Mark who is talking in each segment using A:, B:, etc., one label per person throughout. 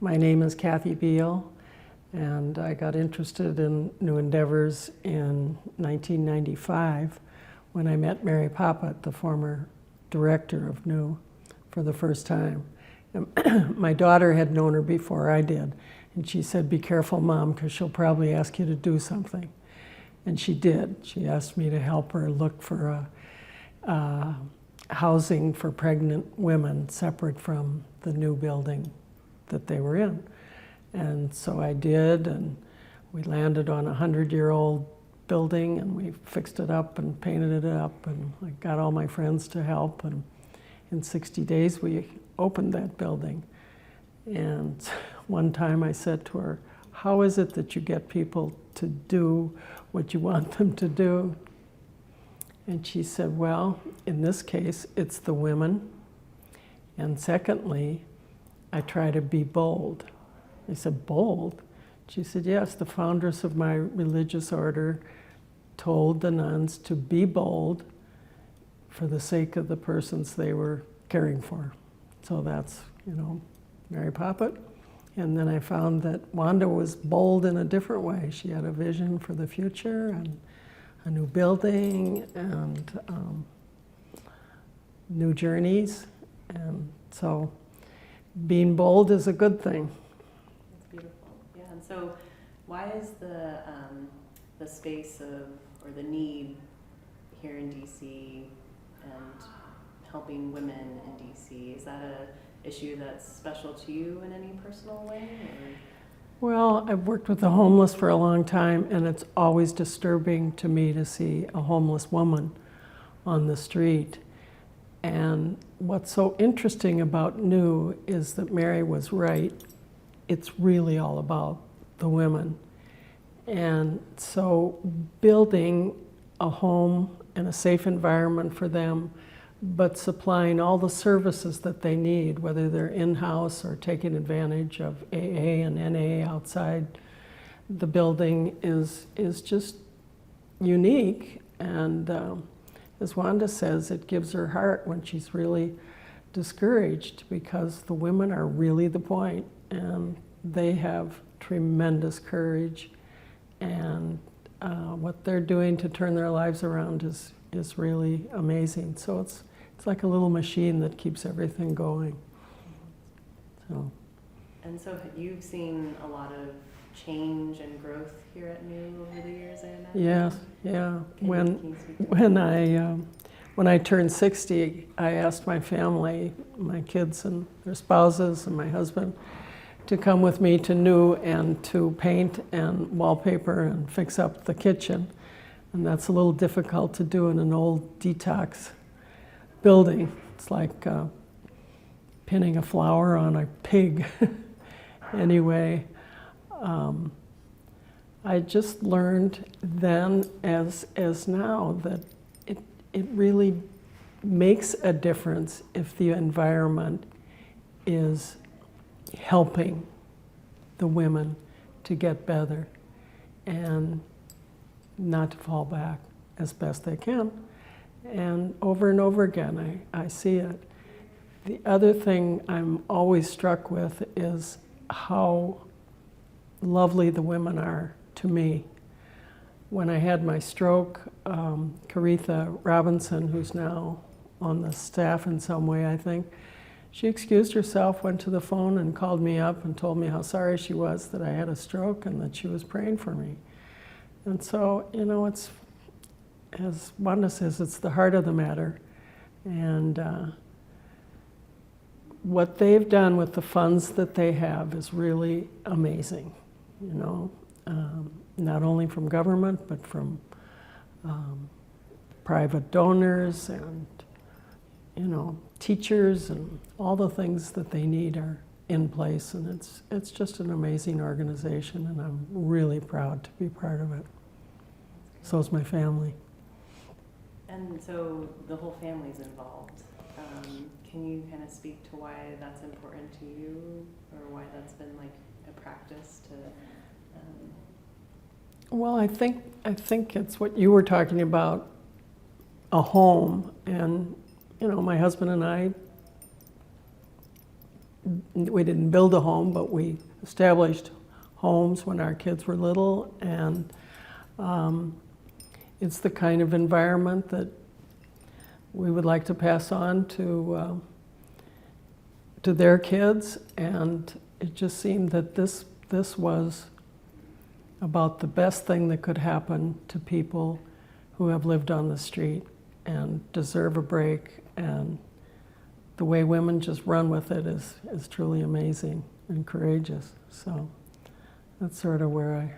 A: My name is Kathy Beal, and I got interested in new endeavors in 1995 when I met Mary Poppet, the former director of New, for the first time. My daughter had known her before I did, and she said, "Be careful, Mom, because she'll probably ask you to do something." And she did. She asked me to help her look for housing for pregnant women separate from the new building that they were in. And so I did, and we landed on a 100-year-old building, and we fixed it up and painted it up, and I got all my friends to help, and in 60 days we opened that building. And one time I said to her, "How is it that you get people to do what you want them to do?" And she said, "Well, in this case, it's the women. And secondly, I try to be bold." I said, "Bold?" She said, "Yes, the founders of my religious order told the nuns to be bold for the sake of the persons they were caring for." So that's, Mary Poppet. And then I found that Wanda was bold in a different way. She had a vision for the future and a new building and new journeys. And so being bold is a good thing.
B: That's beautiful. Yeah, and so why is the space or the need here in DC and helping women in DC, is that a issue that's special to you in any personal way? Or?
A: Well, I've worked with the homeless for a long time, and it's always disturbing to me to see a homeless woman on the street. And what's so interesting about New is that Mary was right. It's really all about the women. And so building a home and a safe environment for them, but supplying all the services that they need, whether they're in-house or taking advantage of AA and NA outside the building, is just unique. And as Wanda says, it gives her heart when she's really discouraged, because the women are really the point, and they have tremendous courage, and what they're doing to turn their lives around is really amazing. So it's like a little machine that keeps everything going. So.
B: And so you've seen a lot of change and growth here at New over the years, I imagine?
A: Yes, yeah.
B: Can you
A: When I turned 60, I asked my family, my kids and their spouses and my husband, to come with me to New and to paint and wallpaper and fix up the kitchen. And that's a little difficult to do in an old detox building. It's like pinning a flower on a pig. Anyway, I just learned then as now that it really makes a difference if the environment is helping the women to get better and not to fall back as best they can. And over again, I see it. The other thing I'm always struck with is how lovely the women are to me. When I had my stroke, Caritha Robinson, who's now on the staff in some way, I think, she excused herself, went to the phone and called me up and told me how sorry she was that I had a stroke and that she was praying for me. And so, it's, as Wanda says, it's the heart of the matter. And what they've done with the funds that they have is really amazing, not only from government, but from private donors and, teachers, and all the things that they need are in place. And it's just an amazing organization, and I'm really proud to be part of it. So is my family.
B: And so the whole family's involved. Can you kind of speak to why that's important to you, or why that's been like a practice to?
A: Well, I think it's what you were talking about, a home. And my husband and I we didn't build a home, but we established homes when our kids were little, and it's the kind of environment that we would like to pass on to their kids, and it just seemed that this was about the best thing that could happen to people who have lived on the street and deserve a break, and the way women just run with it is truly amazing and courageous. So that's sort of where I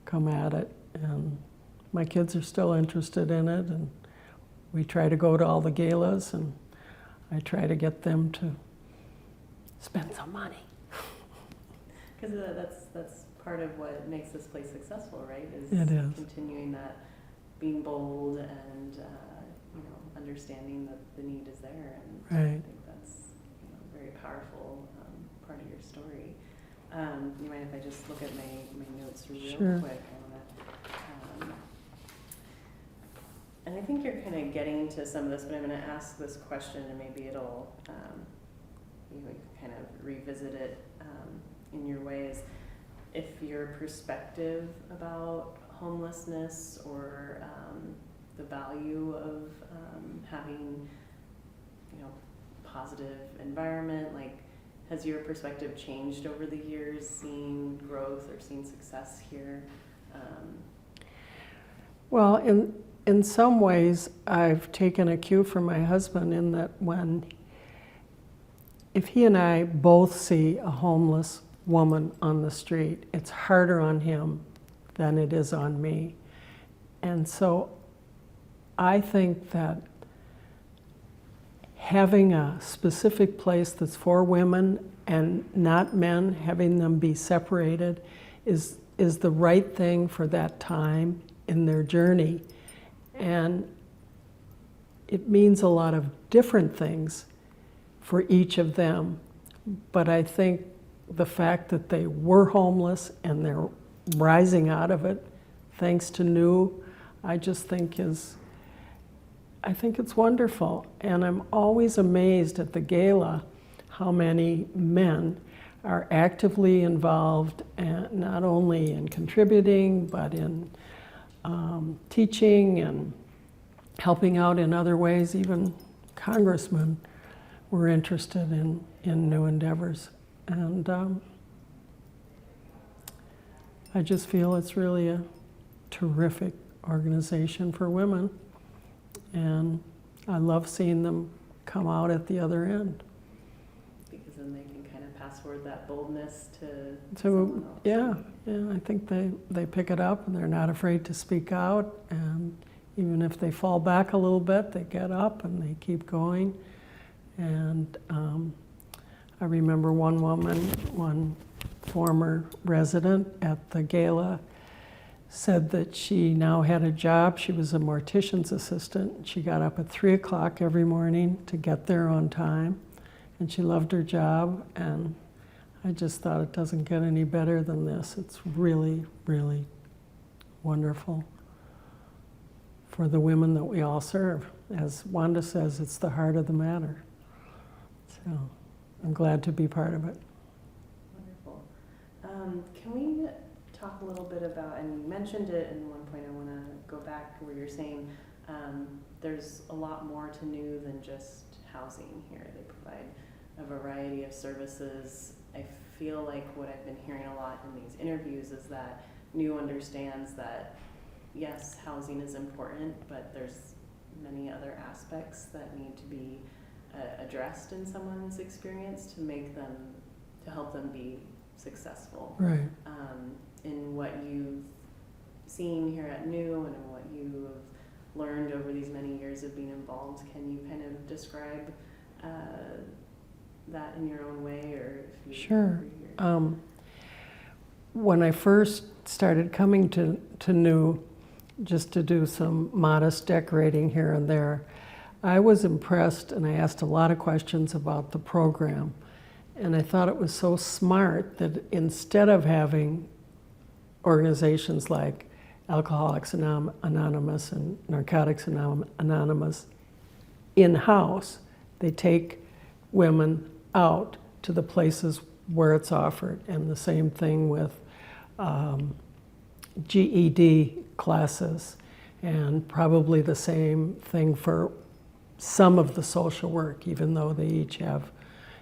A: come at it, and my kids are still interested in it, and we try to go to all the galas, and I try to get them to spend some money.
B: Because that's part of what makes this place successful, right?
A: It is.
B: Continuing that, being bold, and understanding that the need is there, and
A: Right.
B: I think that's a very powerful part of your story. You mind if I just look at my notes real
A: Sure.
B: quick? And I think you're kind of getting to some of this, but I'm going to ask this question, and maybe it'll you can kind of revisit it in your ways. If your perspective about homelessness or the value of having positive environment, like, has your perspective changed over the years, seeing growth or seeing success here?
A: Well, in some ways, I've taken a cue from my husband in that if he and I both see a homeless woman on the street, it's harder on him than it is on me. And so I think that having a specific place that's for women and not men, having them be separated, is the right thing for that time in their journey. And it means a lot of different things for each of them. But I think the fact that they were homeless and they're rising out of it, thanks to New, I just think I think it's wonderful. And I'm always amazed at the gala how many men are actively involved, and not only in contributing, but in teaching and helping out in other ways. Even congressmen were interested in new endeavors. And I just feel it's really a terrific organization for women. And I love seeing them come out at the other end.
B: Because then they can kind of pass forward that boldness to someone else.
A: Yeah, I think they pick it up, and they're not afraid to speak out. And even if they fall back a little bit, they get up and they keep going. And I remember one woman, one former resident at the gala, said that she now had a job. She was a mortician's assistant. She got up at 3 o'clock every morning to get there on time, and she loved her job. And I just thought, it doesn't get any better than this. It's really, really wonderful for the women that we all serve. As Wanda says, it's the heart of the matter. So I'm glad to be part of it.
B: Wonderful. Can we talk a little bit about, and you mentioned it in one point, I want to go back where you're saying there's a lot more to New than just housing here. They provide a variety of services. I feel like what I've been hearing a lot in these interviews is that New understands that, yes, housing is important, but there's many other aspects that need to be addressed in someone's experience to help them be successful.
A: Right.
B: In what you've seen here at New and in what you have learned over these many years of being involved, can you kind of describe that in your own way, or if you
A: Sure. When I first started coming to New, just to do some modest decorating here and there, I was impressed, and I asked a lot of questions about the program. And I thought it was so smart that instead of having organizations like Alcoholics Anonymous and Narcotics Anonymous in-house, they take women out to the places where it's offered. And the same thing with GED classes, and probably the same thing for some of the social work, even though they each have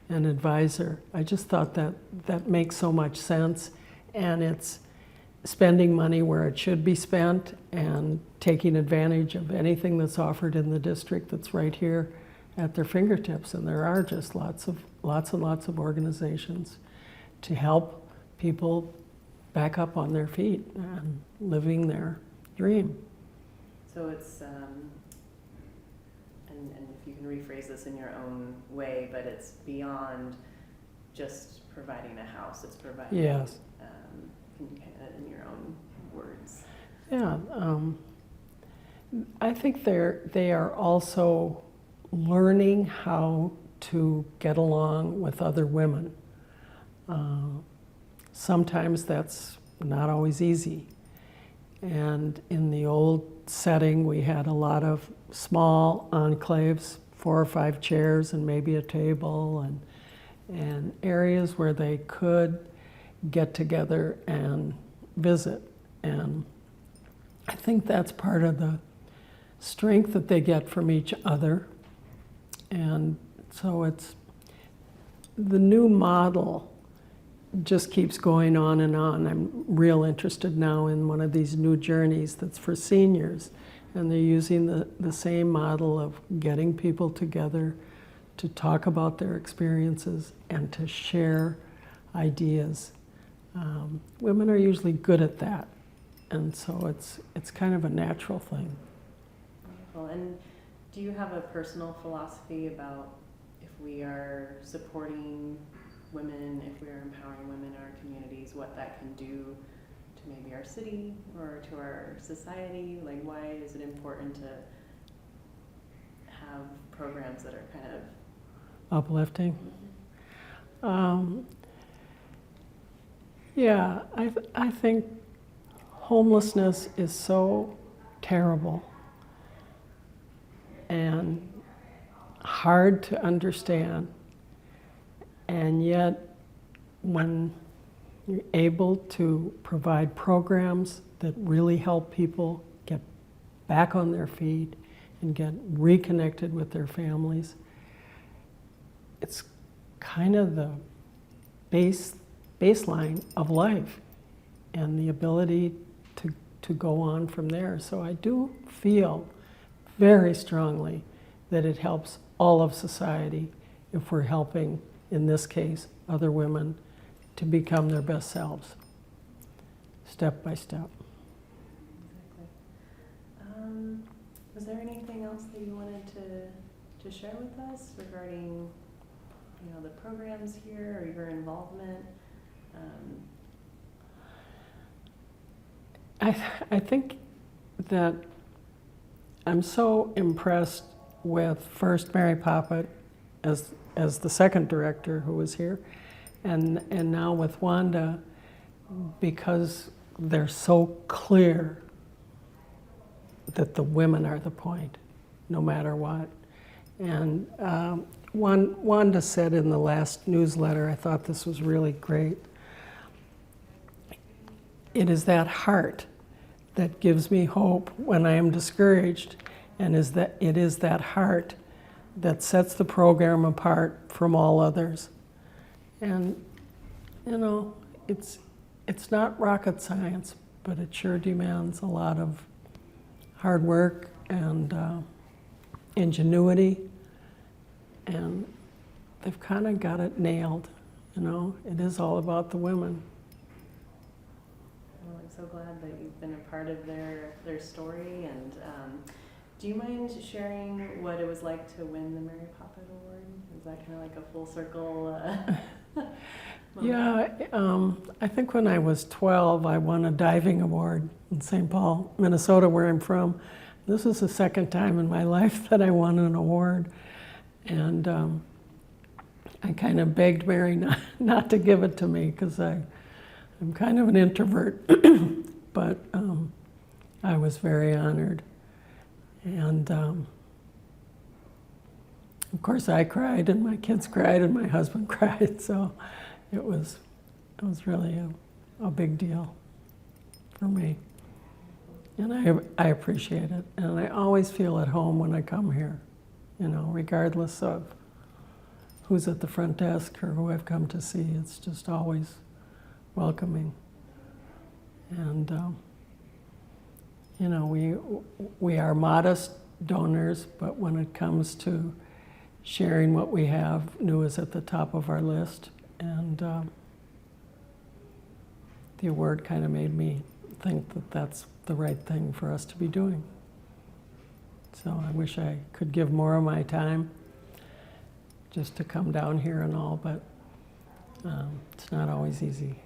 A: an advisor. I just thought that that makes so much sense, and it's spending money where it should be spent and taking advantage of anything that's offered in the district that's right here at their fingertips. And there are just lots and lots of organizations to help people back up on their feet and living their dream.
B: So it's, and if you can rephrase this in your own way, but it's beyond just providing a house, it's providing,
A: Yes.
B: in your own words.
A: Yeah, I think they are also learning how to get along with other women. Sometimes that's not always easy. And in the old setting, we had a lot of small enclaves, 4 or 5 chairs and maybe a table, and areas where they could get together and visit. And I think that's part of the strength that they get from each other. And so it's the new model just keeps going on and on. I'm real interested now in one of these new journeys that's for seniors, and they're using the same model of getting people together to talk about their experiences and to share ideas. Women are usually good at that, and so it's kind of a natural thing.
B: Wonderful. And do you have a personal philosophy about if we are supporting women, if we are empowering women in our communities, what that can do to maybe our city or to our society? Like, why is it important to have programs that are kind of
A: Uplifting. Yeah, I think homelessness is so terrible and hard to understand. And yet, when you're able to provide programs that really help people get back on their feet and get reconnected with their families, it's kind of the baseline of life and the ability to go on from there. So I do feel very strongly that it helps all of society if we're helping, in this case, other women to become their best selves, step by step.
B: Exactly. Was there anything else that you wanted to share with us regarding, the programs here or your involvement?
A: I think that I'm so impressed with first Mary Poppet as the second director who was here, and now with Wanda, because they're so clear that the women are the point, no matter what. And Wanda said in the last newsletter, I thought this was really great, it is that heart that gives me hope when I am discouraged, and it is that heart that sets the program apart from all others. And it's not rocket science, but it sure demands a lot of hard work and ingenuity, and they've kind of got it nailed. It is all about the women.
B: Well, I'm so glad that you've been a part of their story. And do you mind sharing what it was like to win the Mary Poppet Award? Is that kind of like a full circle?
A: Yeah, I think when I was 12, I won a diving award in St. Paul, Minnesota, where I'm from. This is the second time in my life that I won an award. And I kind of begged Mary not to give it to me because I'm kind of an introvert, but I was very honored. And Of course, I cried, and my kids cried, and my husband cried. So it was really a big deal for me. And I appreciate it. And I always feel at home when I come here, you know, regardless of who's at the front desk or who I've come to see. It's just always welcoming. And, you know, we are modest donors, but when it comes to sharing what we have, new is at the top of our list. And the award kind of made me think that that's the right thing for us to be doing. So I wish I could give more of my time just to come down here and all, but it's not always easy.